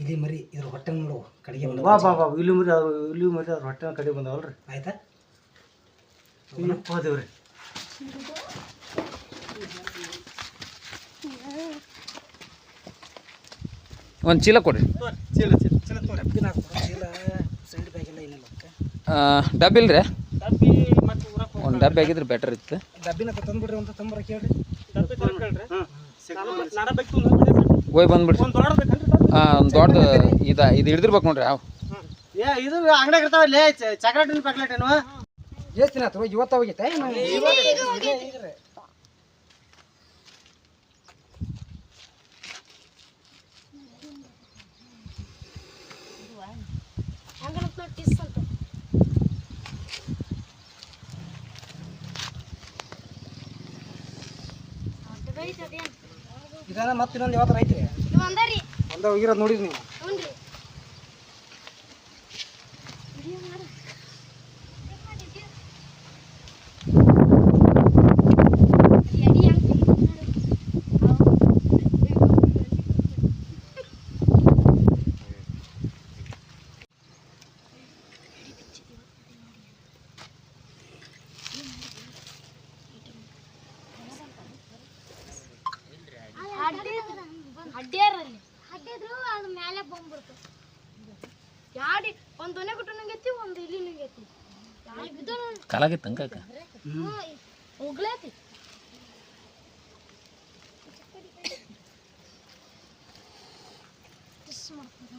ಇಲ್ಲಿ ಮರಿ ಇದ್ರ ಹೊಟ್ಟೆ ನೋಡು ಕಡೆಗೆ ಬಾ ಬಾ ಬಾ ಇಲ್ಲಿ ಮರಿ ಅದ್ರ ಹೊಟ್ಟೆ ಕಡೆ ಬಂದವಲ್ರಿ. ಆಯ್ತಾ ಹೋದೇವ್ರಿ. ಒಂದು ಚೀಲ ಕೊಡ್ರಿ. ಚೀಲ ಚೀಲ ಚೀಲ ಡಬ್ಬಿನ ಚೀಲ ಸೈಡ್ ಬ್ಯಾಗ್ ಎಲ್ಲ ಏನಿಲ್ಲ ಡಬ್ಬಿ ಇಲ್ರಿ? ಡಬ್ಬಿ ಮತ್ತೆ ಒಂದು ಡಬ್ಬಿ ಆಗಿದ್ರೆ ಬೆಟರ್ ಇತ್ತು. ಡಬ್ಬಿನ ತಂದ್ಬಿಡ್ರಿ ಅಂತ ತಂಬರ ಕೇಳ್ರಿ. ಡಬ್ಬಿ ಕೇಳ್ರಿ. ನಾಡ ಬೇಕು ಹೋಯ್ ಬಂದ್ಬಿಡ್ರಿ. ಒಂದು ದೊಡ್ಡ ಬೇಕನ್ರಿ? ಒಂದು ದೊಡ್ಡದು ಇದು ಹಿಡಿದಿರ್ಬೇಕು ನೋಡ್ರಿ. ಯಾವ ಇದು ಅಂಗಡಿಯಾಗ ಇರ್ತಾವಲ್ಲಿ ಚಾಕ್ಲೇಟ್ ಪ್ಯಾಕ್ಲೇಟ್ ಏನು ಎಷ್ಟು ದಿನ ಆಯ್ತು ಇವತ್ತು ಹೋಗಿತ್ತೆ ಇದನ್ನ ಮತ್ತೆ ಇನ್ನೊಂದು ಯಾವತ್ತರ ಐತ್ರಿ ಒಂದ ಹೋಗಿರೋದು ನೋಡಿರಿ ನೀವು. ಹಡ್ಡಿದ್ರು ಅದು ಮೇಲೆ ಬಂದ್ಬಿಡ್ತು. ಯಾಡಿ ಒಂದು ದೊನೆ ಕೊಟ್ಟು ನಂಗೈತಿ ಒಂದು ಇಲ್ಲಿ ನಂಗೈತಿ ಕಾಲಾಗಿತ್ತಂಕ ಹೋಗ್ಲೈತಿ. ಮಾಡ್ತದ